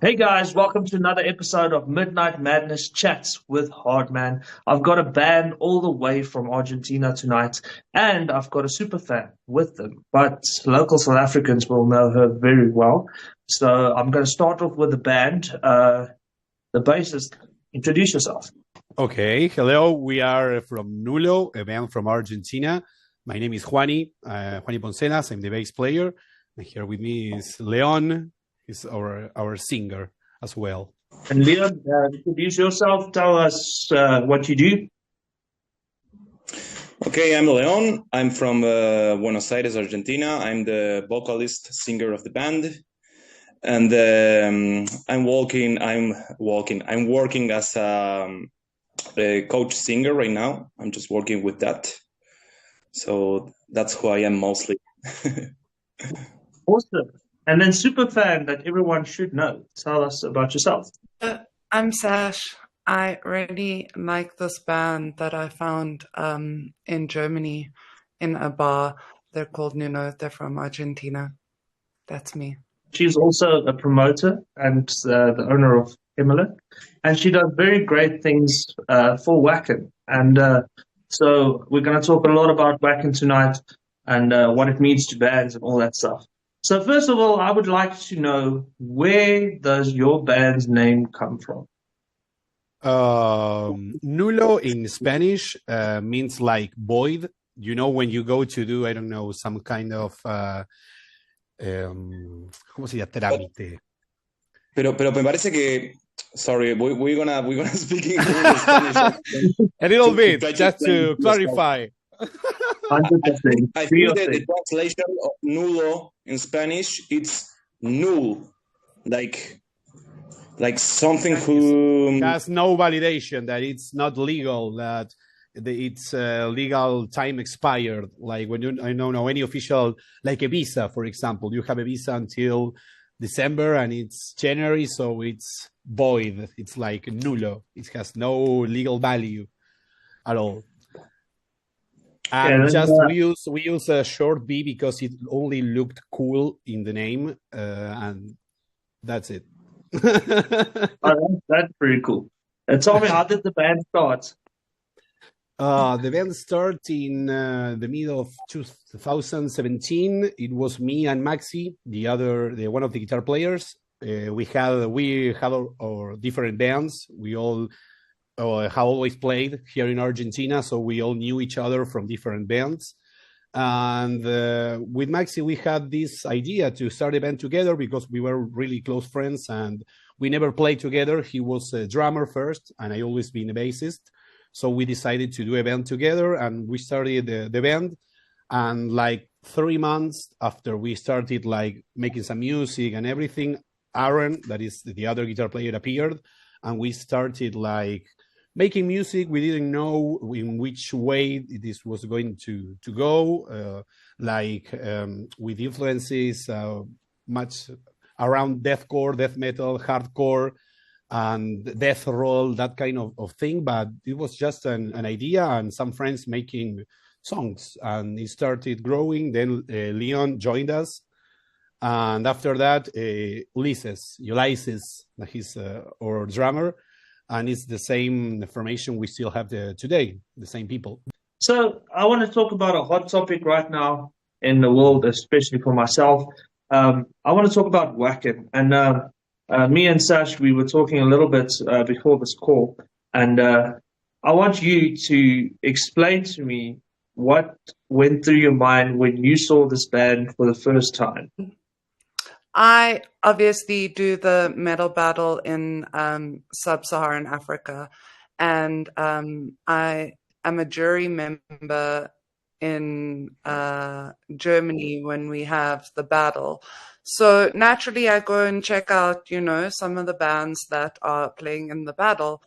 Hey guys, welcome to another episode of Midnight Madness Chats with Hardman. I've got a band all the way from Argentina tonight, and I've got a super fan with them, but local South Africans will know her very well. So I'm going to start off with the band. The bassist, introduce yourself. Okay, hello, we are from NVLO, a band from Argentina. My name is Juani Poncelas, I'm the bass player. And here with me is Leon. He's our singer as well. And Leon, introduce yourself. Tell us what you do. Okay, I'm Leon. I'm from Buenos Aires, Argentina. I'm the vocalist, singer of the band, and I'm working as a coach singer right now. I'm just working with that. So that's who I am mostly. Awesome. And then super fan that everyone should know. Tell us about yourself. I'm Sash. I really like this band that I found in Germany in a bar. They're called Nuno. They're from Argentina. That's me. She's also a promoter and the owner of Emalyth. And she does very great things for Wacken. And so we're going to talk a lot about Wacken tonight and what it means to bands and all that stuff. So first of all, I would like to know, where does your band's name come from? Nulo in Spanish means like void. You know, when you go to do, I don't know, some kind of, ¿cómo se llama? Trámite. Pero me parece que, sorry, we're gonna speak in Spanish. A little bit, just to clarify. 100%. I think that the translation of nulo in Spanish, it's null, like something who has no validation, that it's not legal, that its legal time expired. Like when I don't know any official, like a visa, for example, you have a visa until December and it's January, so it's void. It's like nulo. It has no legal value at all. And we use a short B because it only looked cool in the name, and that's it. That's pretty cool. And tell me, how did the band start? The band started in the middle of 2017. It was me and Maxi, one of the guitar players. We had our different bands. We all have always played here in Argentina, so we all knew each other from different bands. And with Maxi, we had this idea to start a band together because we were really close friends and we never played together. He was a drummer first, and I always been a bassist. So we decided to do a band together, and we started the band. And like 3 months after we started like making some music and everything, Aaron, that is the other guitar player, appeared, and we started like making music. We didn't know in which way this was going to go, with influences much around deathcore, death metal, hardcore, and death roll, that kind of thing. But it was just an idea and some friends making songs, and it started growing. Then Leon joined us, and after that, Ulysses, he's our drummer. And it's the same formation we still have today, the same people. So I want to talk about a hot topic right now in the world, especially for myself. I want to talk about Wacken. And me and Sash, we were talking a little bit before this call. And I want you to explain to me what went through your mind when you saw this band for the first time. I obviously do the metal battle in sub-Saharan Africa, and I am a jury member in Germany when we have the battle. So naturally I go and check out, some of the bands that are playing in the battle,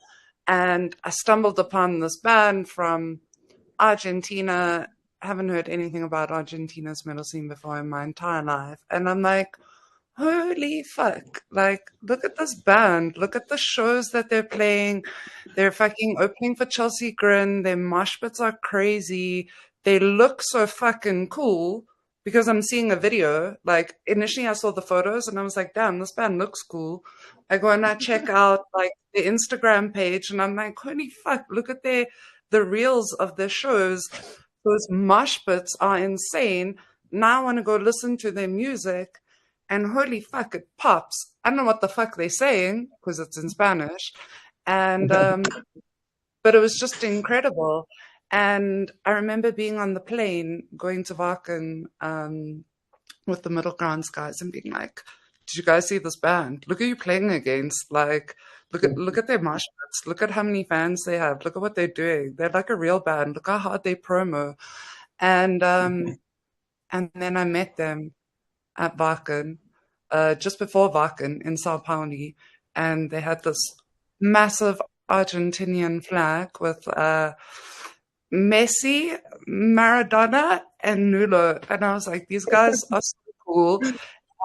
and I stumbled upon this band from Argentina. I haven't heard anything about Argentina's metal scene before in my entire life, and I'm like, holy fuck, like, look at this band, look at the shows that they're playing. They're fucking opening for Chelsea Grin, their mosh pits are crazy, they look so fucking cool, because I'm seeing a video. Like, initially I saw the photos and I was like, damn, this band looks cool, I go and I check out like the Instagram page, and I'm like, holy fuck, look at the reels of their shows. Those mosh pits are insane. Now I want to go listen to their music, and holy fuck, it pops. I don't know what the fuck they're saying because it's in Spanish, and but it was just incredible. And I remember being on the plane going to Wacken with the Middle Grounds guys and being like, did you guys see this band? Look at you playing against. Like, look at their mosh pits. Look at how many fans they have. Look at what they're doing. They're like a real band. Look how hard they promo. And then I met them at Wacken, just before Wacken in Sao Paulo, and they had this massive Argentinian flag with Messi, Maradona, and Nulo. And I was like, these guys are so cool.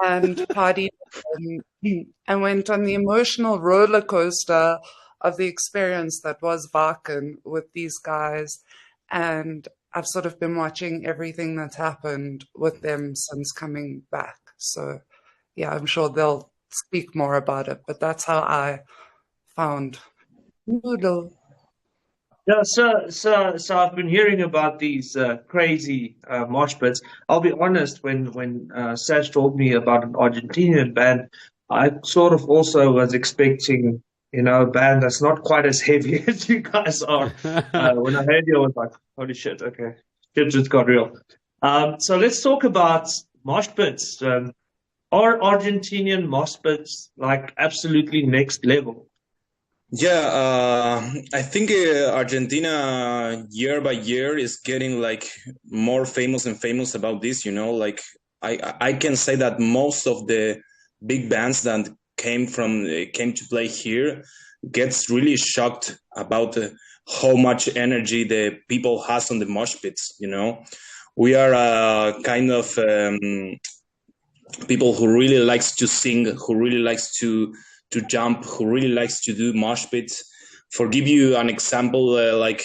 And partied and went on the emotional roller coaster of the experience that was Wacken with these guys. And I've sort of been watching everything that's happened with them since coming back. So, yeah, I'm sure they'll speak more about it. But that's how I found Nulo. Yeah, so I've been hearing about these crazy mosh pits. I'll be honest, when Sash told me about an Argentinian band, I sort of also was expecting, a band that's not quite as heavy as you guys are. When I heard you, I was like, holy shit, okay, shit just got real. So let's talk about mosh pits. Are Argentinian mosh pits like absolutely next level? Yeah, I think Argentina year by year is getting like more famous and famous about this, like I can say that most of the big bands that came to play here gets really shocked about how much energy the people has on the mosh pits, We are kind of people who really likes to sing, who really likes to jump, who really likes to do mosh pits. For give you an example, like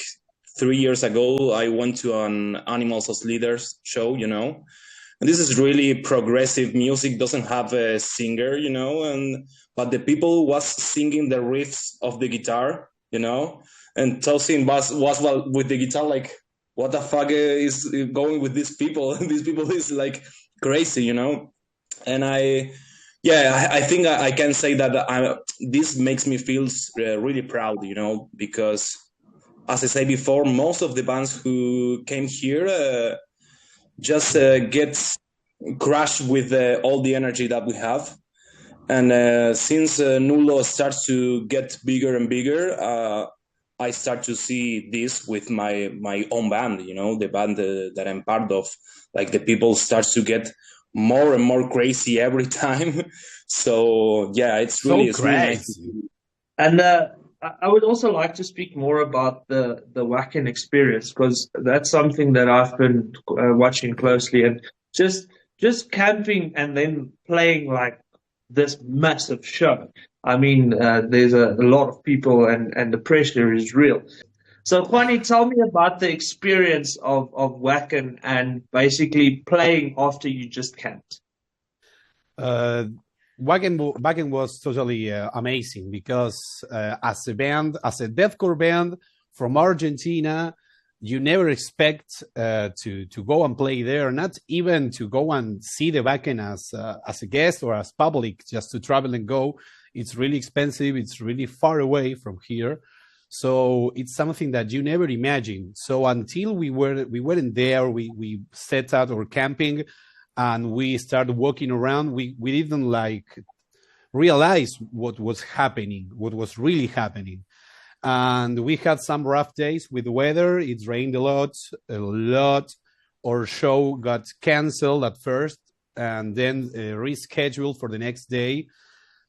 3 years ago, I went to an Animals as Leaders show, and this is really progressive music, doesn't have a singer, but the people was singing the riffs of the guitar, and Tosin was with the guitar like, what the fuck is going with these people? These people is like crazy, and I think I can say that this makes me feel really proud, because as I said before, most of the bands who came here just gets crushed with all the energy that we have. And since Nulo starts to get bigger and bigger, I start to see this with my own band, the band that I'm part of. Like the people start to get more and more crazy every time. So yeah, it's really nice. And I would also like to speak more about the Wacken experience, because that's something that I've been watching closely, and just camping and then playing like this massive show. I mean, there's a lot of people and the pressure is real. So, Kwani, tell me about the experience of Wacken and basically playing after you just camped. Wacken was totally amazing because as a deathcore band from Argentina, you never expect to go and play there, not even to go and see the Wacken as a guest or as public, just to travel and go. It's really expensive. It's really far away from here. So it's something that you never imagine. So until we weren't there, we set out our camping and we started walking around. We didn't realize what was happening, what was really happening. And we had some rough days with the weather. It rained a lot. Our show got canceled at first and then rescheduled for the next day.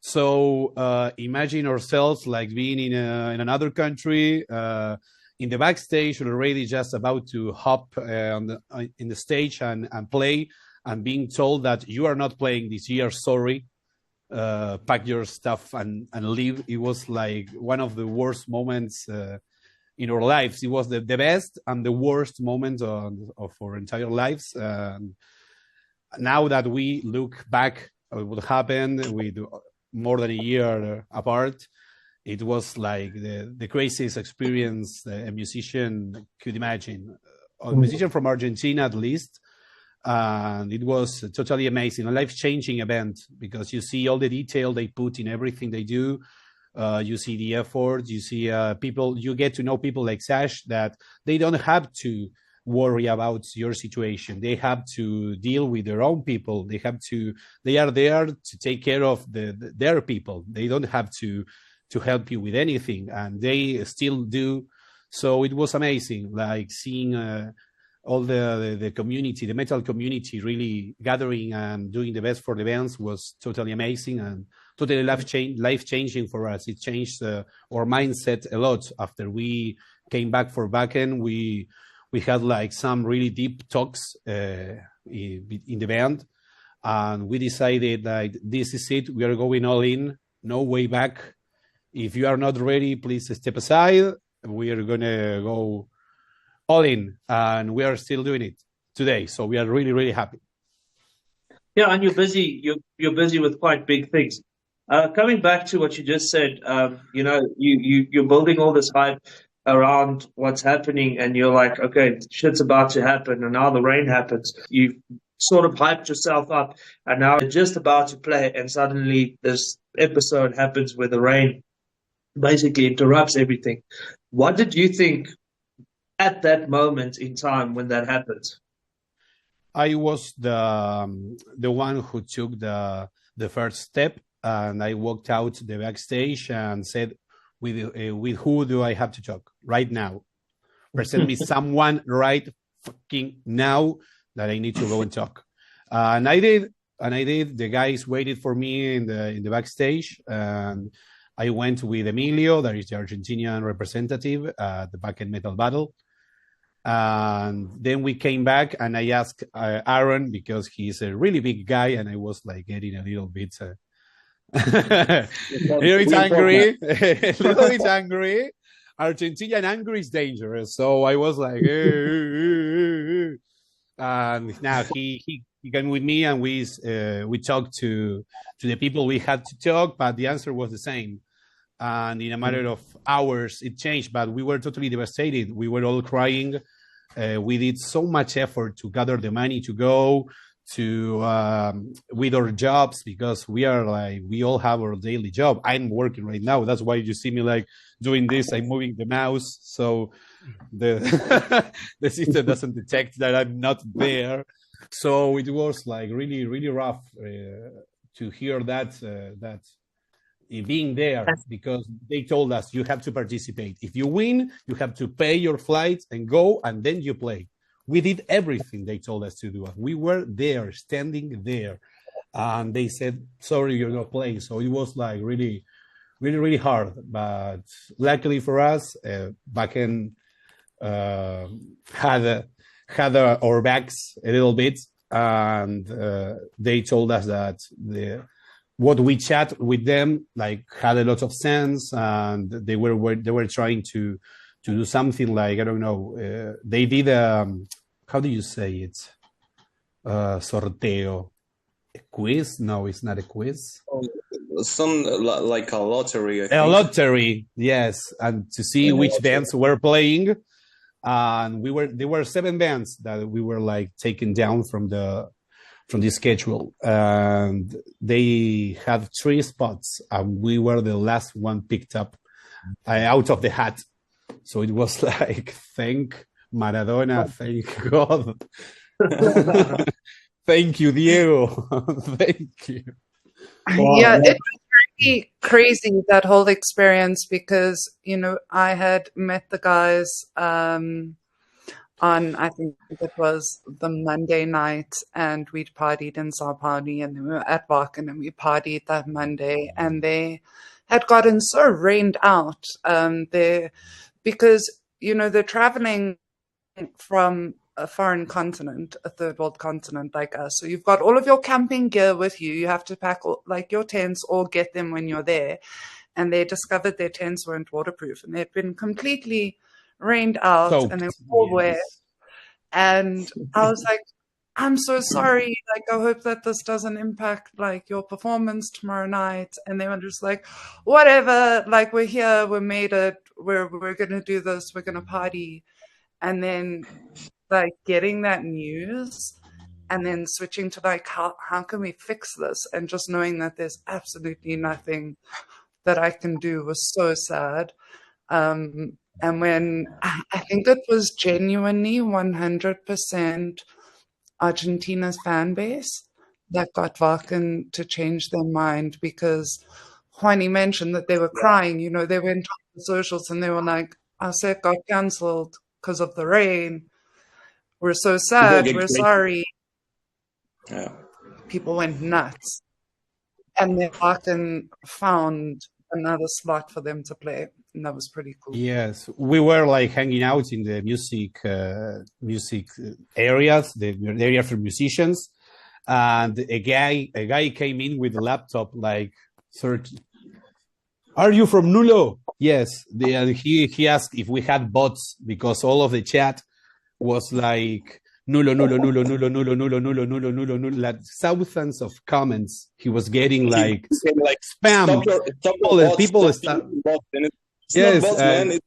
So imagine ourselves like being in another country, in the backstage, already just about to hop in the stage and play, and being told that you are not playing this year, sorry, pack your stuff and leave. It was like one of the worst moments in our lives. It was the best and the worst moment of our entire lives. Now that we look back at what happened with more than a year apart. It was like the craziest experience a musician could imagine. A musician from Argentina, at least. And it was totally amazing, a life-changing event, because you see all the detail they put in everything they do. You see the effort, you see people, you get to know people like Sash that they don't have to worry about your situation. They have to deal with their own people. They are there to take care of their people. They don't have to help you with anything, and they still do. So it was amazing, like seeing all the community, the metal community, really gathering and doing the best for the bands was totally amazing and totally life-changing for us. It changed our mindset a lot. After we came back for Wacken, we had like some really deep talks in the band, and we decided like, this is it. We are going all in, no way back. If you are not ready, please step aside. We are going to go all in, and we are still doing it today. So we are really, really happy. Yeah, and you're busy. You're busy with quite big things. Coming back to what you just said, you're building all this hype around what's happening, and you're like, okay, shit's about to happen, and now the rain happens. You've sort of hyped yourself up, and now you're just about to play, and suddenly this episode happens where the rain basically interrupts everything. What did you think at that moment in time when that happened? I was the one who took the first step, and I walked out the backstage and said, with who do I have to talk right now? Present me someone right fucking now that I need to go and talk. And I did. The guys waited for me in the backstage, and I went with Emilio, that is the Argentinian representative at the Wacken Metal Battle. And then we came back, and I asked Aaron, because he's a really big guy, and I was like getting a little bit angry. A little bit angry. Argentinian anger is dangerous. So I was like, and now he came with me, and we talked to the people we had to talk, but the answer was the same. And in a matter of hours, it changed, but we were totally devastated. We were all crying. We did so much effort to gather the money to go to with our jobs, because we all have our daily job. I'm working right now. That's why you see me like doing this. I'm moving the mouse, so the system doesn't detect that I'm not there. So it was like really, really rough to hear that being there, because they told us you have to participate. If you win, you have to pay your flights and go, and then you play. We did everything they told us to do. We were there, standing there, and they said, sorry, you're not playing. So it was like really, really, really hard. But luckily for us, Wacken had our backs a little bit, and they told us that what we chat with them like had a lot of sense, and they were trying to do something like, I don't know, they did how do you say it? Sorteo. A quiz? No, it's not a quiz. Some like a lottery, I think. A lottery, yes, and to see which bands were playing. And there were 7 bands that we were like taken down from the schedule, and they had 3 spots, and we were the last one picked up out of the hat. So it was like, thank Maradona, thank God. Thank you, Diego. Thank you. Yeah, it was really crazy, that whole experience, because, I had met the guys on, I think it was the Monday night, and we'd partied in Sao Paulo, and then we were at Wacken, and we partied that Monday, and they had gotten so rained out there, because, they're traveling from a foreign continent, a third world continent like us. So you've got all of your camping gear with you. You have to pack your tents or get them when you're there. And they discovered their tents weren't waterproof, and they'd been completely rained out, and they were all wet. And I was like, I'm so sorry. Like, I hope that this doesn't impact like your performance tomorrow night. And they were just like, whatever, like we're here, we made it, we're gonna do this, we're gonna party. And then like getting that news and then switching to like how can we fix this? And just knowing that there's absolutely nothing that I can do was so sad. And when I think it was genuinely 100% Argentina's fan base that got Wacken to change their mind, because Juani mentioned that they were crying. You know, they went on the socials and they were like, our set got cancelled because of the rain. We're so sad. We're sorry. Yeah. People went nuts. And then Wacken found another slot for them to play. And that was pretty cool. Yes, we were like hanging out in the music areas, the area for musicians, and a guy came in with a laptop, like, "Are you from Nulo?" Yes, and he asked if we had bots, because all of the chat was like Nulo, Nulo, Nulo, Nulo, Nulo, Nulo, Nulo, Nulo, Nulo, Nulo, like thousands of comments. He was getting like spam. People start. Yes, not bots, man.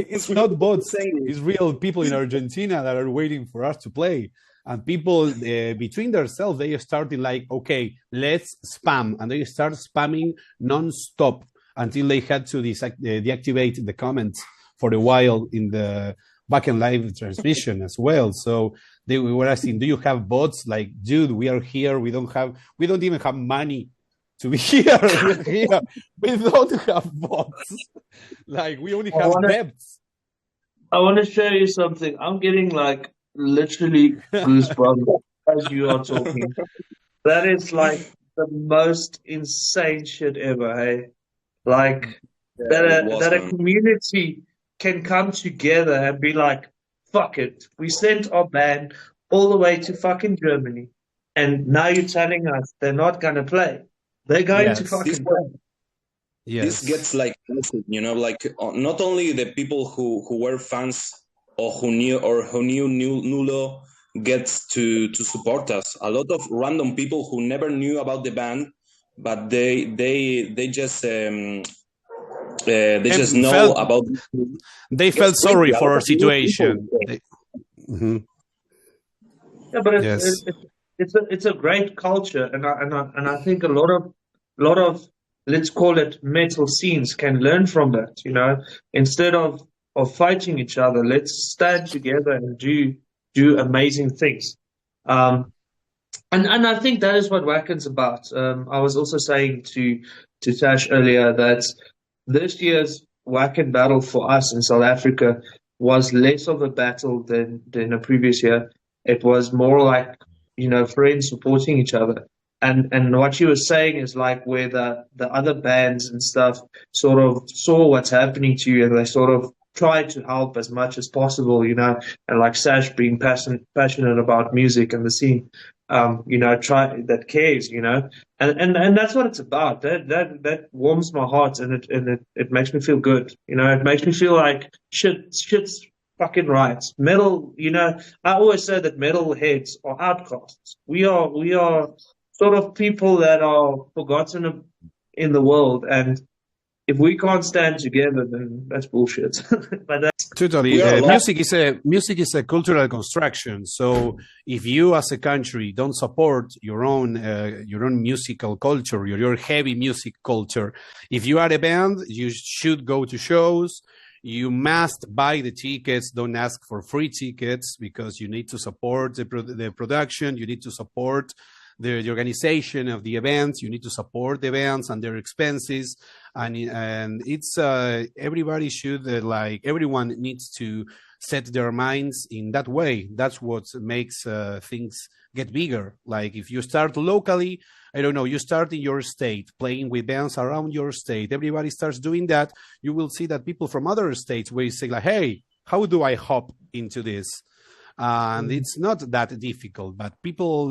It's not bots. It's real people in Argentina that are waiting for us to play. And people between themselves, they started like, okay, let's spam. And they start spamming non-stop until they had to deactivate the comments for a while in the back-end live transmission as well. So we were asking, do you have bots? Like, dude, we are here. We don't even have money to be here. We're here. We don't have bots. Like, we only have devs. I want to show you something. I'm getting like literally goosebumps as you are talking. That is like the most insane shit ever, hey? Like, that a community can come together and be like, fuck it. We sent our band all the way to fucking Germany, and now you're telling us they're not going to play. They're going to fucking play. Yes. This gets like, you know, like not only the people who were fans or who knew Nulo gets to support us. A lot of random people who never knew about the band, but they just know about. They felt sorry for our situation. Yeah, but it's a great culture, and I think a lot of let's call it metal scenes can learn from that. You know, instead of fighting each other, let's stand together and do amazing things. And I think that is what Wacken's about. I was also saying to Sash earlier that this year's Wacken battle for us in South Africa was less of a battle than a previous year. It was more like, you know, friends supporting each other. And what she was saying is like where the other bands and stuff sort of saw what's happening to you, and they sort of tried to help as much as possible, you know, and like Sash being passionate about music and the scene, you know, that cares, you know, and that's what it's about. That warms my heart, and it makes me feel good, you know. It makes me feel like shit's fucking right. Metal, you know, I always say that metal heads are outcasts. We are sort of people that are forgotten in the world, and if we can't stand together, then that's bullshit. But totally, music is a cultural construction. So if you, as a country, don't support your own musical culture, your heavy music culture, if you are a band, you should go to shows. You must buy the tickets. Don't ask for free tickets, because you need to support the production. You need to support the organization of the events. You need to support the events and their expenses, and it's everybody should everyone needs to set their minds in that way. That's what makes things get bigger. Like, if you start locally, I don't know, you start in your state playing with bands around your state, everybody starts doing that, you will see that people from other states will say like, hey, how do I hop into this? And it's not that difficult, but people,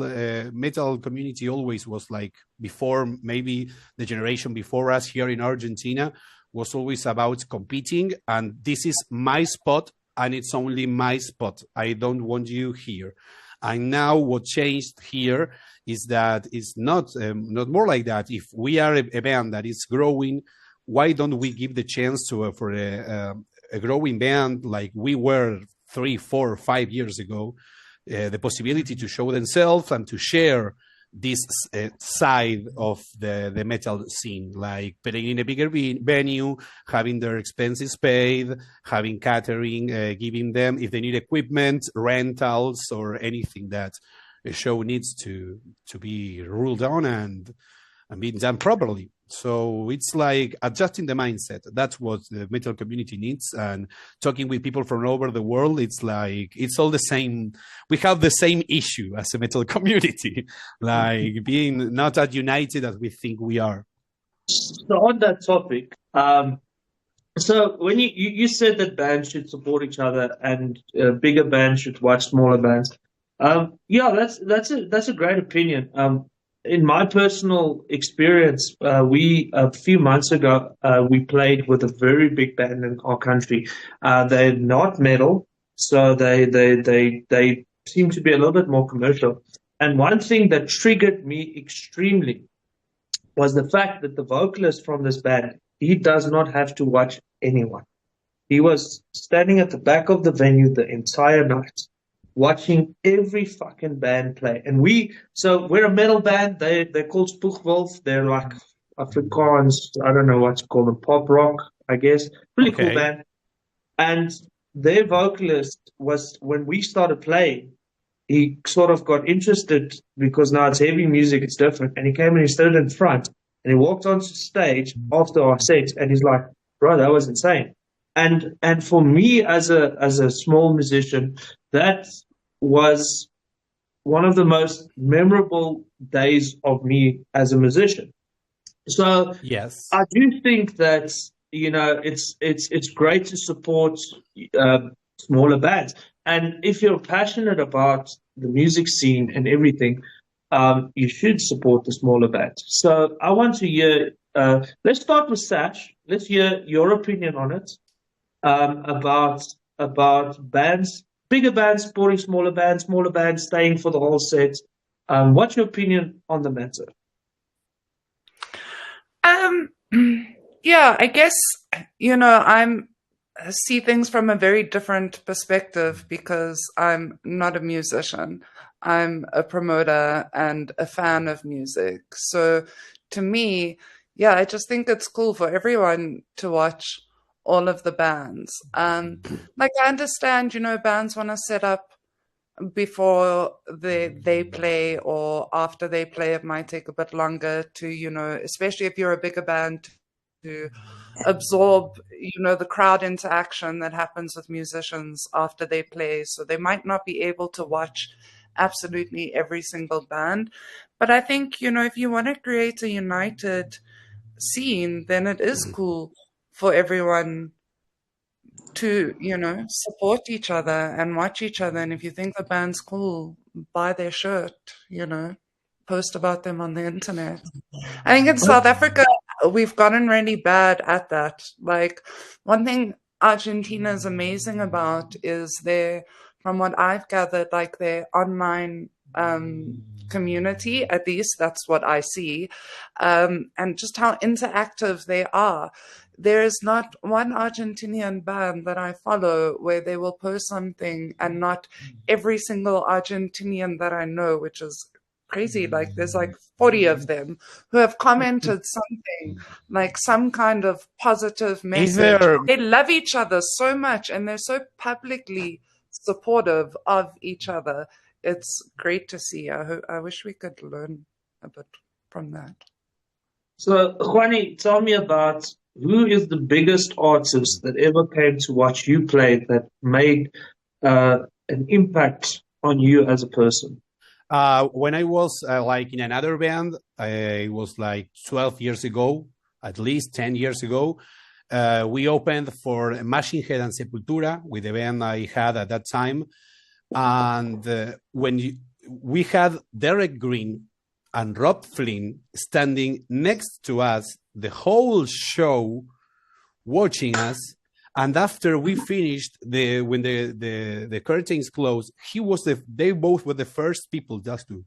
metal community always was like, before, maybe the generation before us here in Argentina, was always about competing, and this is my spot, and it's only my spot. I don't want you here. And now what changed here is that it's not more like that. If we are a band that is growing, why don't we give the chance to for a growing band like we were 3, 4, 5 years ago, the possibility to show themselves and to share this side of the metal scene, like playing in a bigger venue, having their expenses paid, having catering, giving them, if they need equipment, rentals, or anything that a show needs to be ruled on and being done properly. So it's like adjusting the mindset. That's what the metal community needs. And talking with people from all over the world, it's like, it's all the same. We have the same issue as a metal community, like being not as united as we think we are. So on that topic, so when you said that bands should support each other and bigger bands should watch smaller bands. Yeah, that's a great opinion. In my personal experience, a few months ago, we played with a very big band in our country. They're not metal, so they seem to be a little bit more commercial. And one thing that triggered me extremely was the fact that the vocalist from this band, he does not have to watch anyone. He was standing at the back of the venue the entire night, watching every fucking band play. And we're a metal band. They're called Spoegwolf. They're like Afrikaans, I don't know what to call them, pop rock, I guess. Really cool band. And their vocalist was, when we started playing, he sort of got interested because now it's heavy music, it's different. And he came and he stood in front and he walked onto stage after our set and he's like, bro, that was insane. And for me as a small musician, that was one of the most memorable days of me as a musician. So yes, I do think that, you know, it's great to support smaller bands. And if you're passionate about the music scene and everything, you should support the smaller bands. So I want to hear, let's start with Sash. Let's hear your opinion on it. About bands, bigger bands supporting smaller bands staying for the whole set. What's your opinion on the matter? Yeah, I guess, you know, I see things from a very different perspective because I'm not a musician. I'm a promoter and a fan of music. So to me, yeah, I just think it's cool for everyone to watch all of the bands. Like I understand, you know, bands want to set up before they play or after they play. It might take a bit longer to, you know, especially if you're a bigger band, to absorb, you know, the crowd interaction that happens with musicians after they play. So they might not be able to watch absolutely every single band. But I think, you know, if you want to create a united scene, then it is cool for everyone to, you know, support each other and watch each other. And if you think the band's cool, buy their shirt, you know, post about them on the internet. I think in South Africa, we've gotten really bad at that. Like, one thing Argentina is amazing about is from what I've gathered, like their online community, at least that's what I see, and just how interactive they are. There is not one Argentinian band that I follow where they will post something and not every single Argentinian that I know, which is crazy. Like there's like 40 of them who have commented something like some kind of positive message. They love each other so much and they're so publicly supportive of each other. It's great to see. I wish we could learn a bit from that. So, Juani, tell me about who is the biggest artist that ever came to watch you play that made an impact on you as a person? When I was like in another band, it was like 12 years ago, at least 10 years ago. We opened for Machine Head and Sepultura with the band I had at that time. And we had Derek Green and Rob Flynn standing next to us the whole show, watching us. And after we finished, when the curtains closed, they both were the first people just to,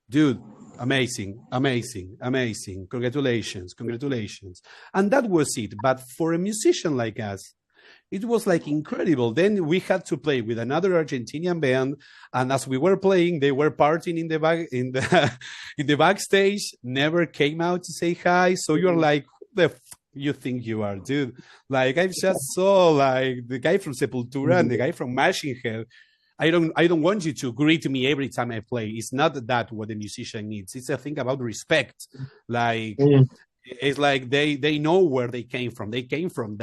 dude, amazing, congratulations. And that was it. But for a musician like us, it was like incredible. Then we had to play with another Argentinian band, and as we were playing, they were partying in the backstage. Never came out to say hi. So you're like, who the you think you are, dude? Like, I just saw like the guy from Sepultura and the guy from Machine Head. I don't want you to greet me every time I play. It's not that what the musician needs. It's a thing about respect. Like. It's like they know where they came from. They came from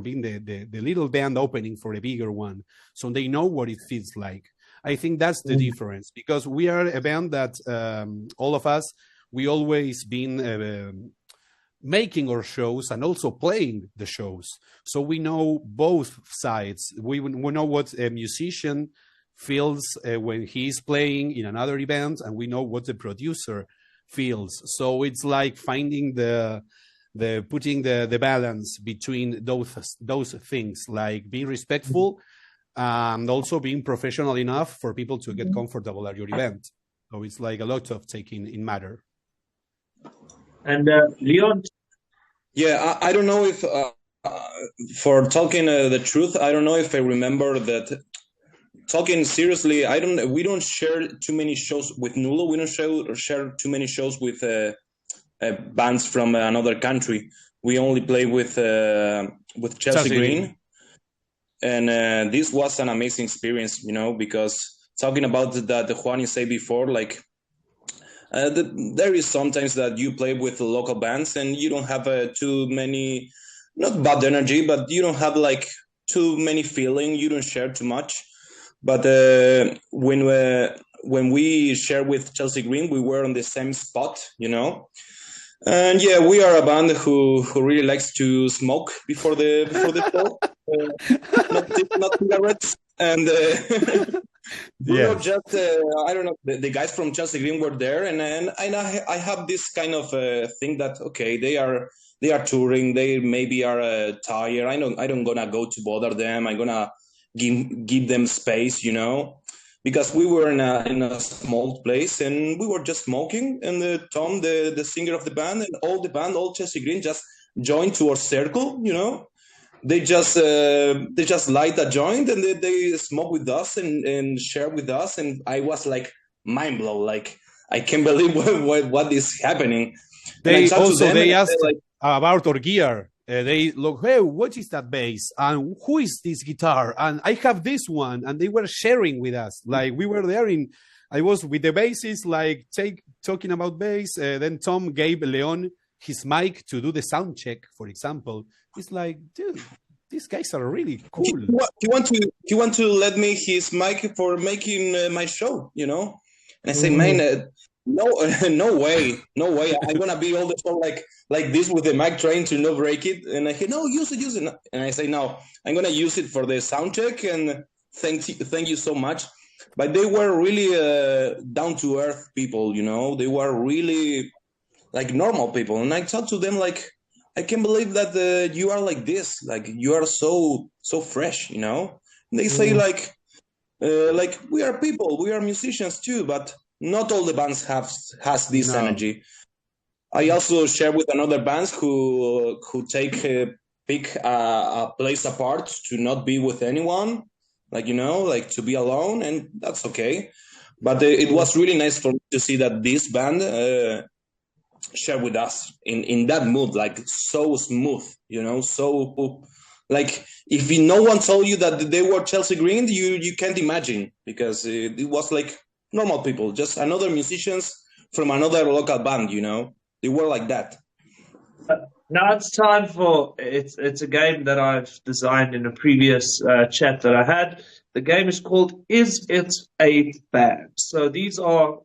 being the little band opening for a bigger one. So they know what it feels like. I think that's the difference, because we are a band that all of us, we always been making our shows and also playing the shows. So we know both sides. We know what a musician feels when he's playing in another event, and we know what the producer feels. So it's like finding putting the balance between those things, like being respectful and also being professional enough for people to get comfortable at your event. So it's like a lot of taking in matter. And Leon? Yeah, I don't know if, for talking the truth, I don't know if I remember that. Talking seriously, we don't share too many shows with NVLO. We don't share too many shows with bands from another country. We only play with Chelsea Green. And this was an amazing experience, because talking about that Juan you said before, like there is sometimes that you play with local bands and you don't have too many, not bad energy, but you don't have like too many feeling. You don't share too much. But when we share with Chelsea Green, we were on the same spot, And yeah, we are a band who really likes to smoke before the show, not cigarettes. And we were just I don't know. The guys from Chelsea Green were there, and I have this kind of thing that okay, they are touring, they maybe are tired. I don't gonna go to bother them. I'm gonna give them space, because we were in a small place and we were just smoking, and Tom, the singer of the band, and all Chelsea Green just joined to our circle, They just light a joint and they smoke with us and share with us, and I was like mind blown, like I can't believe what is happening. They asked like, about our gear. They look, hey, what is that bass? And who is this guitar? And I have this one. And they were sharing with us. Like we were there I was with the bassist, like talking about bass. Then Tom gave Leon his mic to do the sound check, for example. It's like, dude, these guys are really cool. He want to let me his mic for making my show, And I say, man, no way. I'm gonna be all the show like this with the mic, trying to not break it. And I say, no, use it. And I say, no, I'm gonna use it for the sound check. And thank you so much. But they were really down to earth people, They were really like normal people. And I talked to them like, I can't believe that you are like this, like you are so fresh, And they say like we are people, we are musicians too, but not all the bands has this energy. I also share with another bands who pick a place apart to not be with anyone, like to be alone, and that's okay. But it was really nice for me to see that this band share with us in that mood, like so smooth, so like if no one told you that they were Chelsea Green, you can't imagine, because it was like normal people, just another musicians from another local band, They were like that. Now it's time for it's a game that I've designed in a previous chat that I had. The game is called Is It a Band? So these are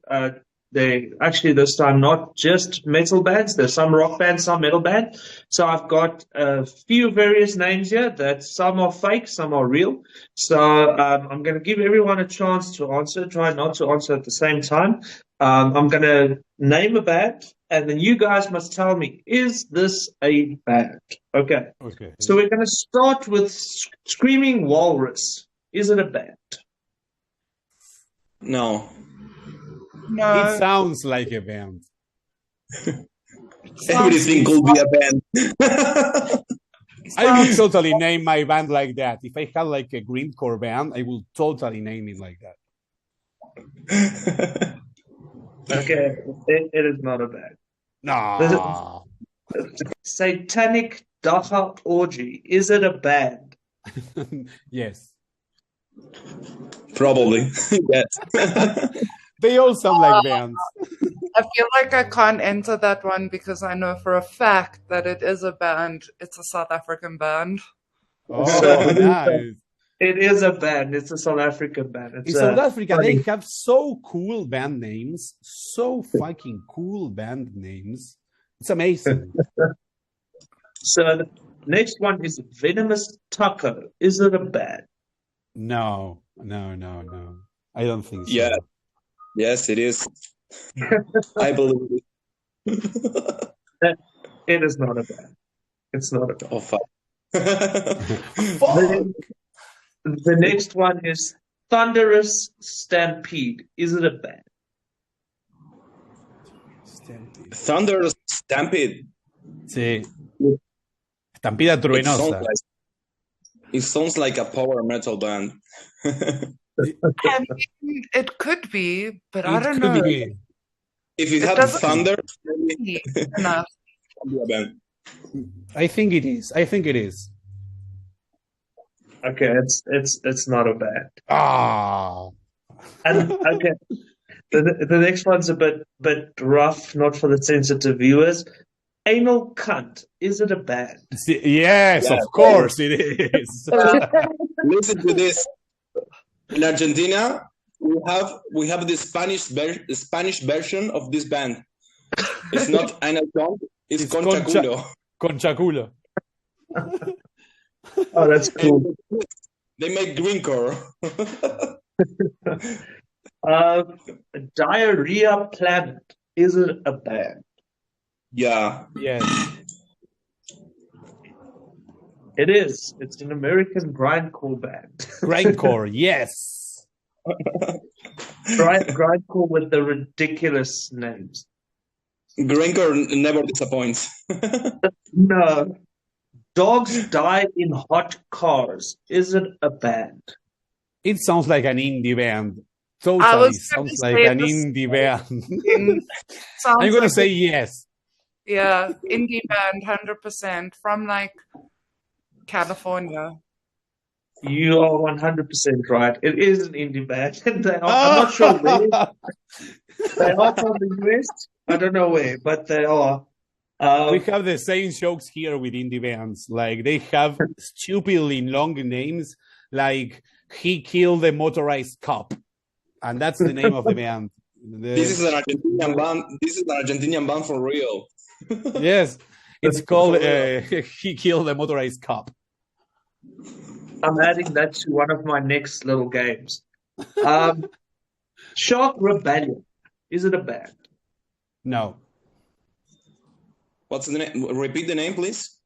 They actually this time not just metal bands. There's some rock bands, some metal band. So I've got a few various names here that some are fake, some are real. So I'm going to give everyone a chance to answer. Try not to answer at the same time. I'm going to name a band, and then you guys must tell me, is this a band? Okay. Okay. So we're going to start with Screaming Walrus. Is it a band? No. No. It sounds like a band. Everything could be a band. I would totally name my band like that. If I had like a greencore band, I would totally name it like that. Okay, it is not a band. No. Satanic Daha Orgy. Is it a band? Yes. Probably. Yes. They all sound like bands. I feel like I can't enter that one because I know for a fact that it is a band. It's a South African band. Oh, So- nice. It is a band. It's a South African band. In It's South Africa, funny. they have so cool band names. So fucking cool band names. It's amazing. So the next one is Venomous Taco. Is it a band? No. I don't think so. Yeah. Yes, it is. I believe it. It is not a band. It's not a band. Oh, fuck. The next one is Thunderous Stampede. Is it a band? Thunder Stampede. Sí. Estampida truenosa. It sounds like a power metal band. I mean, it could be, but I It don't could know. be. If it It had doesn't- thunder, maybe Enough. it could be a band. I think it is. Okay, it's not a band. Ah. And okay, the next one's a bit rough, not for the sensitive viewers. Anal Cunt. Is it a band? Yes, Yeah. of course it is. Listen to this. In Argentina, we have the Spanish version of this band. It's not anal cunt, it's It's concha concha- culo. Conchaculo. Oh, that's cool. They make greencore. Diarrhea Planet. Is it a band? Yeah. Yes. It is. It's an American grindcore band. Grindcore, yes. Grindcore with the ridiculous names. Greencore never disappoints. No. Dogs Die in Hot Cars. Is it a band? It sounds like an indie band. I Totally was sounds gonna like say an the indie band. Sounds I'm gonna like say yes. yeah, indie band, 100% from like California. You are 100% right. It is an indie band. I'm not sure where. They are from the US. I don't know where, but they are. We have the same jokes here with indie bands. Like they have stupidly long names, like He Killed the Motorized Cop, and that's the name of the band. This is an Argentinian band. This is an Argentinian band for real. Yes, it's called He Killed the Motorized Cop. I'm adding that to one of my next little games. Shark Rebellion. Is it a band? No, What's the name? Repeat the name, please.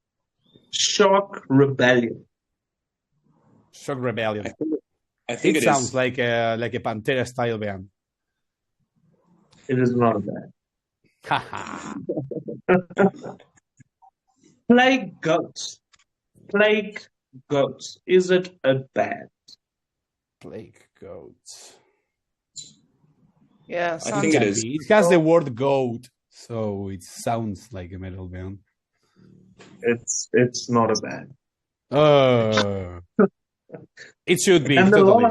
Shark Rebellion. Shock Rebellion. I think It it sounds is. like a Pantera style band. It is not a band. Haha. Plague Goats. Plague Goats. Is it a band? Plague Goats. Yeah, I sounds think it like is. It has the word goat, so it sounds like a metal band. It's not a band. It should be. And Totally.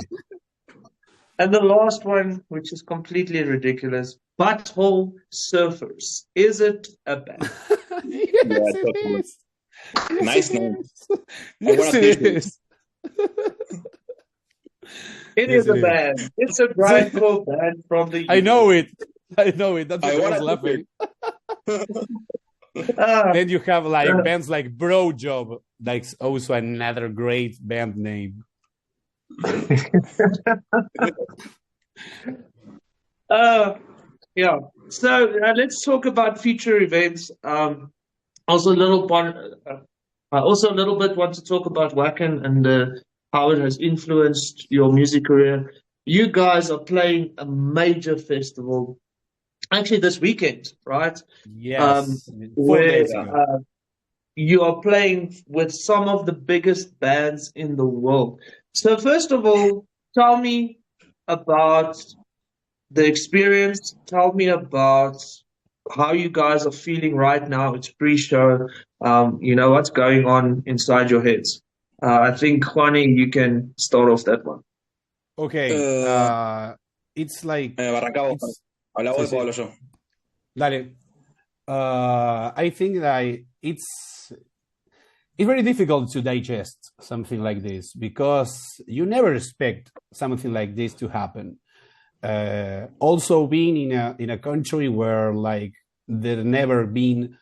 the last one, which is completely ridiculous, Butthole Surfers. Is it a band? Yes, it totally. is. Yes, Nice it name. is. I Yes, wanna it take it. is. It Yes, is a it is. band. It's a grindcore band from the I know it. I know it. That's what I was laughing. Then you have like bands like Bro Job, like also another great band name. Yeah. So let's talk about future events. Also a little bit want to talk about Wacken and how it has influenced your music career. You guys are playing a major festival, actually this weekend, right? Yes, 4 Where days ago. you are playing with some of the biggest bands in the world. So first of all, tell me about the experience. Tell me about how you guys are feeling right now. It's pre-show. What's going on inside your heads. I think, Juani, you can start off that one. Okay. It's like... Arrancamos. Hablamos de Pablo yo. Dale. I think that it's very difficult to digest something like this because you never expect something like this to happen. Also being in a country where like there never been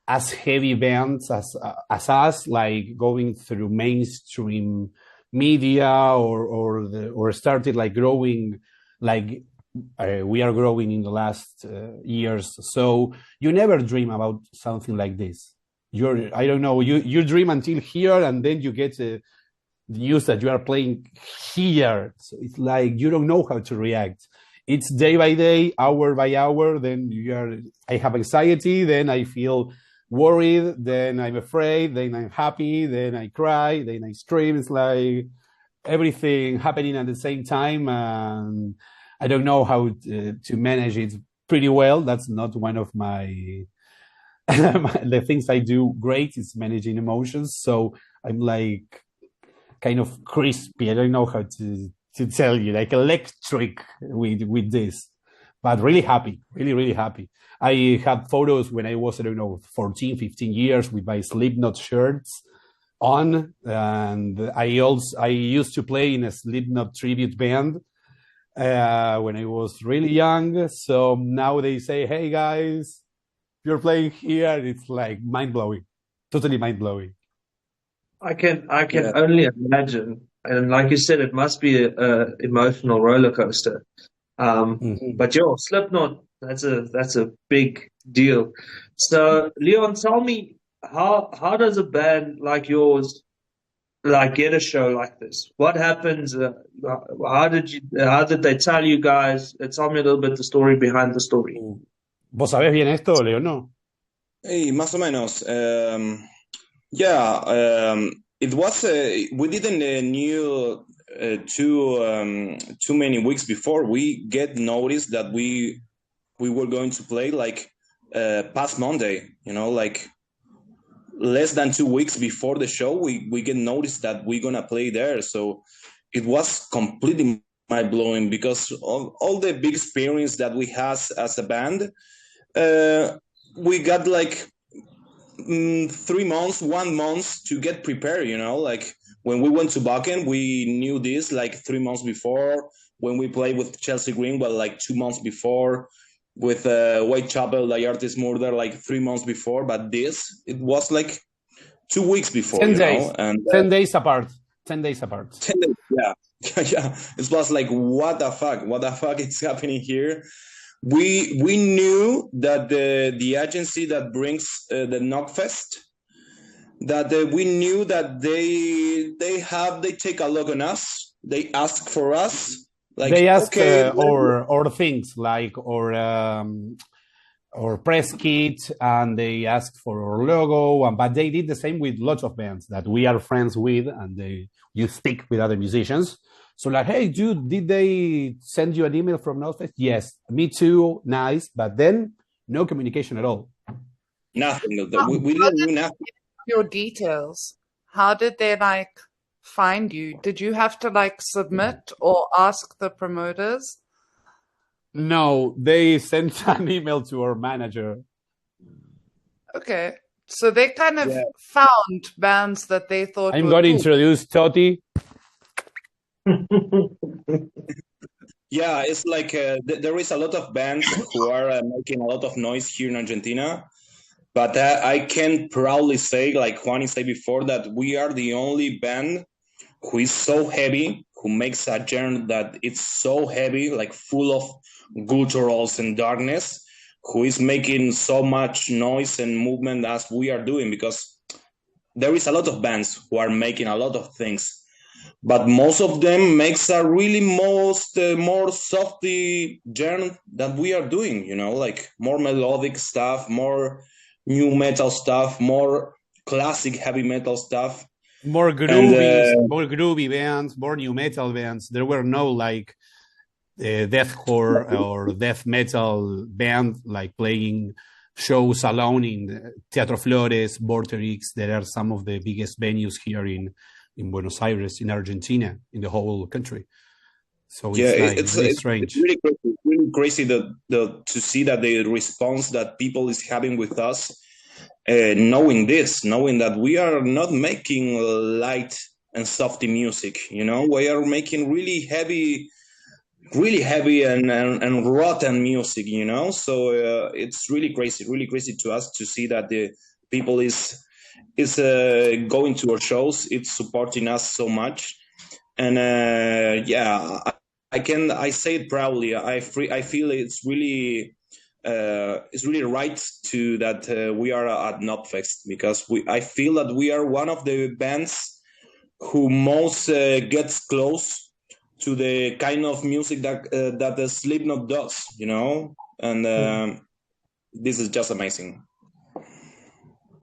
as heavy bands as us, like going through mainstream media or started like growing like we are growing in the last years. So you never dream about something like this. I don't know, you dream until here and then you get the news that you are playing here. So it's like you don't know how to react. It's day by day, hour by hour. Then I have anxiety. Then I feel worried. Then I'm afraid. Then I'm happy. Then I cry. Then I scream. It's like everything happening at the same time. And I don't know how to manage it pretty well. That's not one of my the things I do great is managing emotions. So I'm like kind of crispy. I don't know how to tell you, like electric with this, but really happy, really happy. I had photos when I was, 14, 15 years with my Slipknot shirts on. And I used to play in a Slipknot tribute band when I was really young. So now they say, hey guys, you're playing here. It's like mind-blowing, totally mind-blowing. I can only imagine. And like you said, it must be an emotional roller coaster. But Slipknot, that's a big deal. So Leon, tell me, how does a band like yours like get a show like this? What happens? How did they tell you guys? Tell me a little bit the story behind the story. ¿Vos sabés bien esto, Leon? No? Hey, más o menos. It was we didn't knew too many weeks before. We get notice that we were going to play like past Monday. Like less than 2 weeks before the show, we get notice that we're gonna play there. So it was completely mind blowing because of all the big experience that we had as a band. We got like 3 months, 1 month to get prepared, like when we went to Wacken, we knew this like 3 months before. When we played with Chelsea Green, well, like 2 months before. With Whitechapel, the Artist Murder, like 3 months before. But it was like 2 weeks before. 10 days. And 10 days apart. 10 days apart. 10 days, yeah. Yeah. It was like, what the fuck is happening here? We knew that the agency that brings the Knotfest, that we knew that they take a look on us. They ask for us. Like they ask or things like or press kit, and they asked for our logo. But they did the same with lots of bands that we are friends with, and you stick with other musicians. So like, hey, dude, did they send you an email from Knotfest? Yes, me too. Nice. But then no communication at all. Nothing. We didn't do nothing. Your details. How did they find you? Did you have to submit or ask the promoters? No, they sent an email to our manager. Okay. So they kind of found bands that they thought I'm going to introduce Toti. Yeah, it's like there is a lot of bands who are making a lot of noise here in Argentina, but I can proudly say, like Juan said before, that we are the only band who is so heavy, who makes a genre that it's so heavy, like full of gutturals and darkness, who is making so much noise and movement as we are doing, because there is a lot of bands who are making a lot of things, but most of them makes a really more softy genre that we are doing, like more melodic stuff, more new metal stuff, more classic heavy metal stuff. More groovy bands, more new metal bands. There were no like deathcore or death metal band like playing shows alone in Teatro Flores, Vorterix. There are some of the biggest venues here in Buenos Aires, in Argentina, in the whole country. So it's really strange. It's really crazy to see that the response that people is having with us. Knowing that we are not making light and softy music, we are making really heavy and rotten music, so it's really crazy to us to see that the people is going to our shows, it's supporting us so much. And I say it proudly, I feel it's really right to that we are at Knotfest, because I feel that we are one of the bands who most gets close to the kind of music that the Slipknot does, and this is just amazing.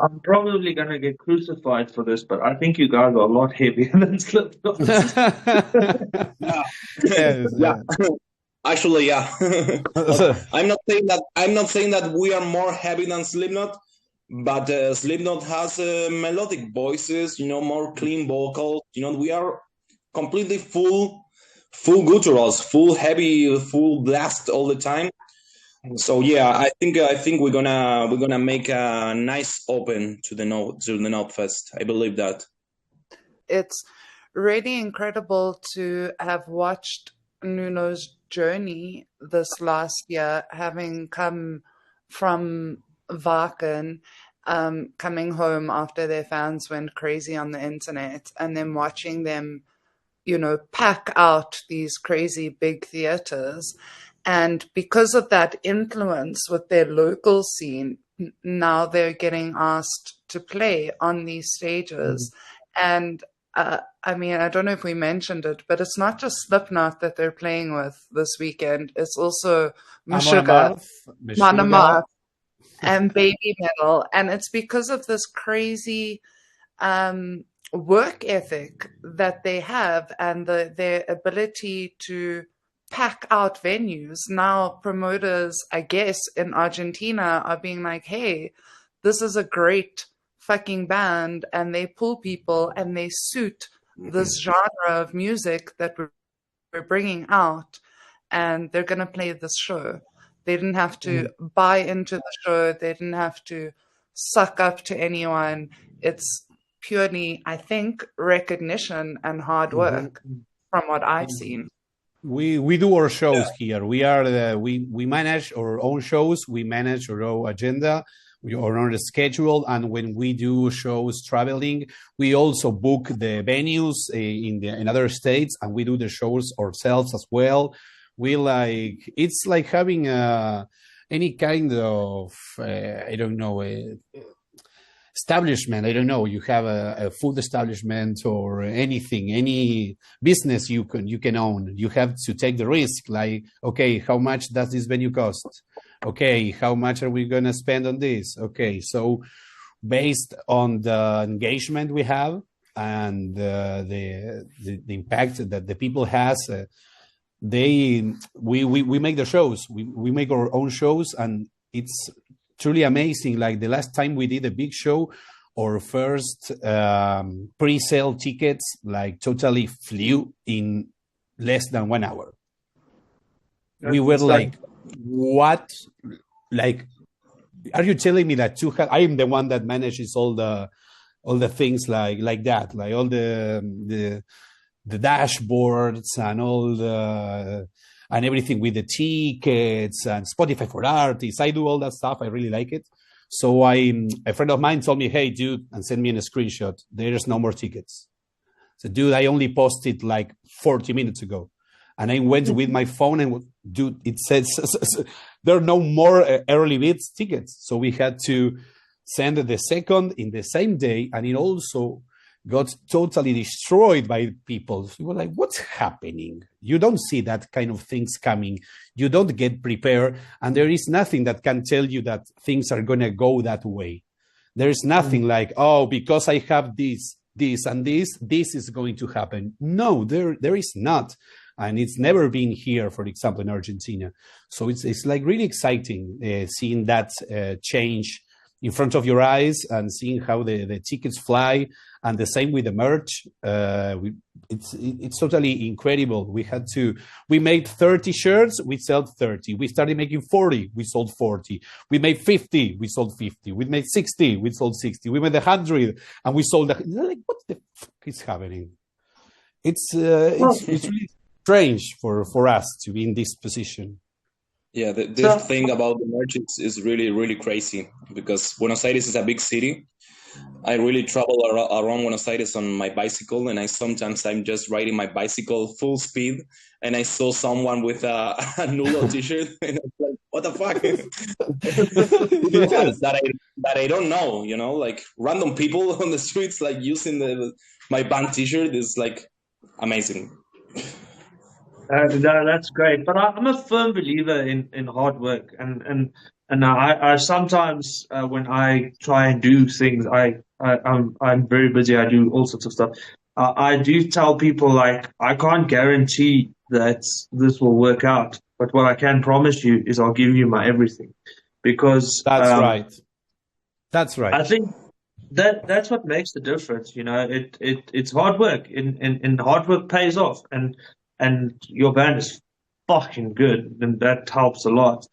I'm probably going to get crucified for this, but I think you guys are a lot heavier than Slipknot. Yeah. Actually, yeah. I'm not saying that we are more heavy than Slipknot, but Slipknot has melodic voices, more clean vocals. We are completely full gutturals, full heavy, full blast all the time. So yeah, I think we're gonna make a nice open to the Knotfest. I believe that. It's really incredible to have watched Nuno's journey this last year, having come from Wacken, coming home after their fans went crazy on the internet, and then watching them, pack out these crazy big theaters. And because of that influence with their local scene, now they're getting asked to play on these stages. And I mean, I don't know if we mentioned it, but it's not just Slipknot that they're playing with this weekend. It's also Meshuggah, Manamar, and Baby Metal. And it's because of this crazy work ethic that they have and their ability to pack out venues. Now promoters, I guess, in Argentina are being like, hey, this is a great fucking band, and they pull people and they suit this genre of music that we're bringing out, and they're going to play this show. They didn't have to buy into the show. They didn't have to suck up to anyone. It's purely, I think, recognition and hard work from what I've seen. We do our shows here. We are we manage our own shows. We manage our own agenda, our own schedule, and when we do shows traveling, we also book the venues in other states, and we do the shows ourselves as well. It's like having any kind of I don't know. Establishment. I don't know. You have a food establishment or anything, any business you can own. You have to take the risk. Like, okay, how much does this venue cost? Okay, how much are we going to spend on this? Okay, so based on the engagement we have and the impact that the people has, we make the shows. We make our own shows, and it's truly amazing. Like the last time we did a big show, our first pre-sale tickets like totally flew in less than 1 hour. We were like, what? Like, are you telling me that I am the one that manages all the things like that, like all the dashboards and all the and everything with the tickets and Spotify for artists. I do all that stuff. I really like it. So a friend of mine told me, hey, dude, and send me a screenshot. There's no more tickets. So, dude, I only posted like 40 minutes ago. And I went with my phone and, dude, it says there are no more early birds tickets. So we had to send the second in the same day. And it also got totally destroyed by people. So we were like, what's happening? You don't see that kind of things coming. You don't get prepared. And there is nothing that can tell you that things are going to go that way. There is nothing like, oh, because I have this, and this is going to happen. No, there is not. And it's never been here, for example, in Argentina. So it's like really exciting seeing that change in front of your eyes and seeing how the tickets fly, and the same with the merch. It's totally incredible. We made 30 shirts, we sold 30. We started making 40, we sold 40. We made 50, we sold 50. We made 60, we sold 60. We made 100, and we sold. Like, what the fuck is happening? It's really strange for us to be in this position. Yeah, this thing about the merch is really, really crazy, because Buenos Aires is a big city. I really travel around Buenos Aires on my bicycle, and I'm just riding my bicycle full speed, and I saw someone with a NVLO t-shirt, and I was like, what the fuck? Yes. that I don't know, like random people on the streets, like using my band t-shirt is like amazing. No, that's great. But I'm a firm believer in hard work, and I sometimes when I try and do things, I'm very busy. I do all sorts of stuff. I do tell people, like, I can't guarantee that this will work out, but what I can promise you is I'll give you my everything, because that's right. That's right. I think that's what makes the difference. It's hard work, and hard work pays off, and your band is fucking good, and that helps a lot.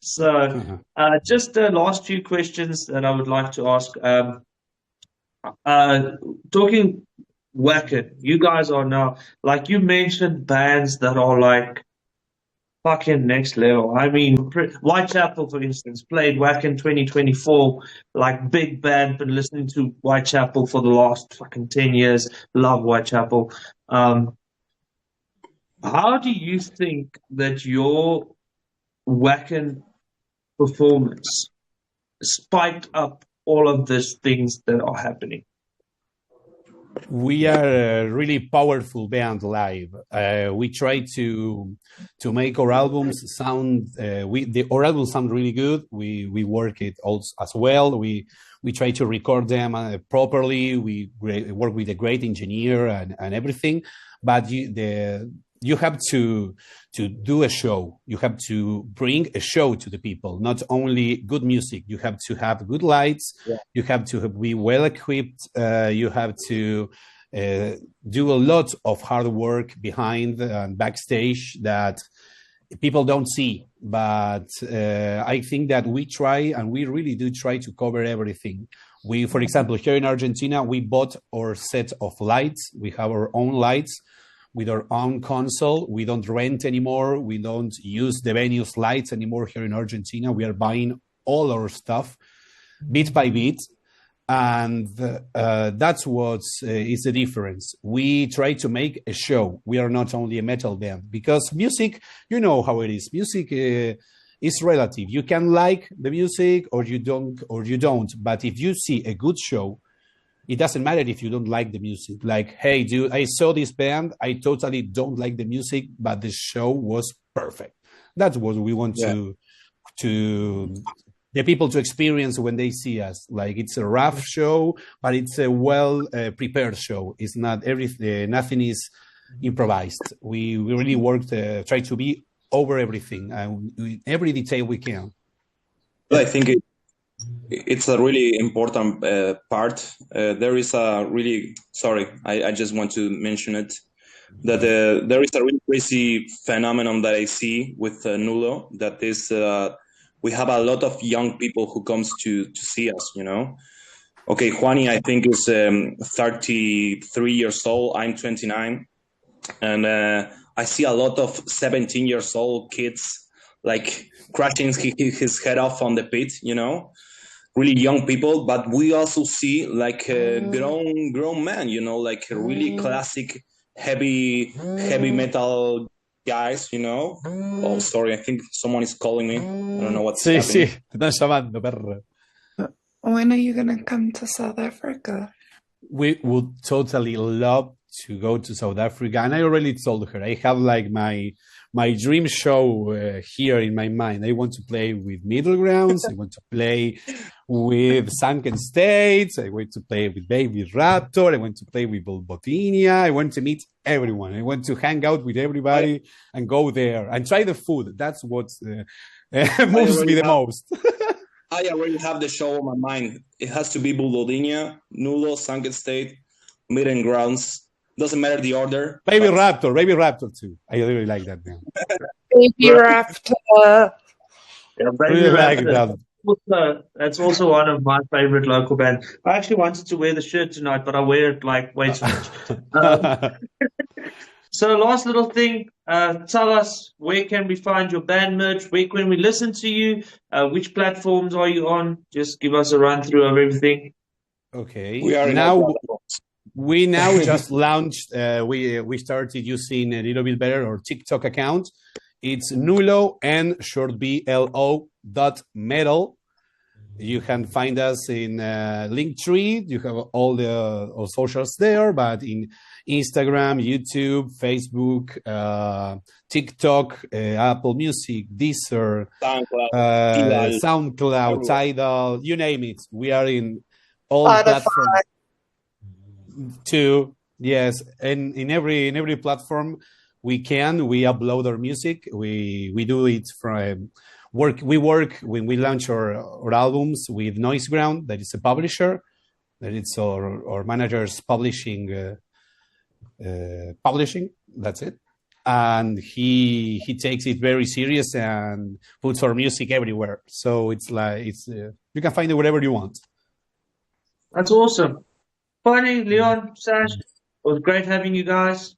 So just the last few questions that I would like to ask. Talking Wacken, you guys are now, like you mentioned, bands that are like fucking next level. I mean, Whitechapel, for instance, played Wacken 2024, like big band, been listening to Whitechapel for the last fucking 10 years, love Whitechapel. How do you think that your Wacken performance spiked up all of these things that are happening? We are a really powerful band live. We try to make our albums sound. Our albums sound really good. We work it also as well. We try to record them properly. We work with a great engineer and everything. But you have to do a show. You have to bring a show to the people, not only good music. You have to have good lights. Yeah. You have to be well equipped. You have to do a lot of hard work behind and backstage that people don't see. But I think that we try, and we really do try to cover everything. For example, here in Argentina, we bought our set of lights. We have our own lights with our own console. We don't rent anymore. We don't use the venue's lights anymore here in Argentina. We are buying all our stuff bit by bit. And that's what is the difference. We try to make a show. We are not only a metal band, because music, you know how it is. Music is relative. You can like the music or you don't. But if you see a good show, it doesn't matter if you don't like the music. Like, hey, dude, I saw this band. I totally don't like the music, but the show was perfect. That's what we want to the people to experience when they see us. Like, it's a rough show, but it's a well prepared show. It's not everything. Nothing is improvised. We really work to try to be over everything and every detail we can. I think it's a really important part. There is a really, I just want to mention it, that there is a really crazy phenomenon that I see with NVLO, that is, we have a lot of young people who comes to see us, Okay, Juani, I think, is 33 years old. I'm 29. and I see a lot of 17 years old kids like crashing his head off on the pit, really young people, but we also see like grown men, like really classic heavy metal guys, Oh, sorry, I think someone is calling me. I don't know what's happening. Sí, te están llamando, perro. When are you gonna come to South Africa? We would totally love to go to South Africa, and I already told her I have like my dream show here in my mind. I want to play with Middle Grounds. I want to play with Sunken States. I want to play with Baby Raptor. I want to play with Botinia. I want to meet everyone. I want to hang out with everybody and go there and try the food. That's what moves me the most. I already have the show on my mind. It has to be Bulodinia, Nulo, Sunken State, Middle Grounds. Doesn't matter the order. Baby Raptor too. I really like that name. Baby Raptor. Yeah, Baby Raptor. That's also one of my favorite local bands. I actually wanted to wear the shirt tonight, but I wear it like way too much. So last little thing, tell us, where can we find your band merch? Where can we listen to you? Which platforms are you on? Just give us a run through of everything. Okay. We now just launched, we started using a little bit better our TikTok account. It's Nulo and short BLO .metal. You can find us in Linktree. You have all the socials there, but in Instagram, YouTube, Facebook, TikTok, Apple Music, Deezer, SoundCloud, Tidal, you name it. We are in all platforms too. Yes, and in every platform we upload our music. We do it from we work when we launch our albums with Noiseground, that is a publisher, that it's our manager's publishing. That's it, and he takes it very serious and puts our music everywhere. So it's like you can find it wherever you want. That's awesome. Funny, Leon, Sash, it was great having you guys.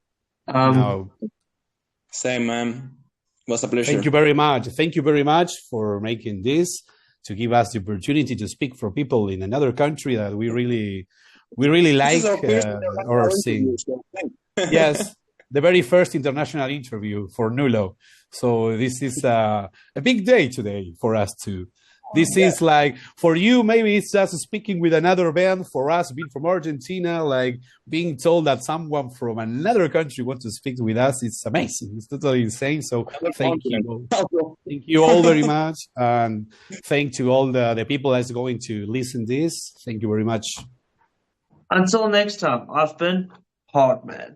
Same, man. It was a pleasure. Thank you very much. Thank you very much for making this, to give us the opportunity to speak for people in another country that we really like or sing. Yes, the very first international interview for Nulo. So this is a big day today for us too. This is like, for you, maybe it's just speaking with another band. For us, being from Argentina, like being told that someone from another country wants to speak with us, it's amazing. It's totally insane. So thank you. Thank you all very much. And thank to all the people that's going to listen to this. Thank you very much. Until next time, I've been Hardman.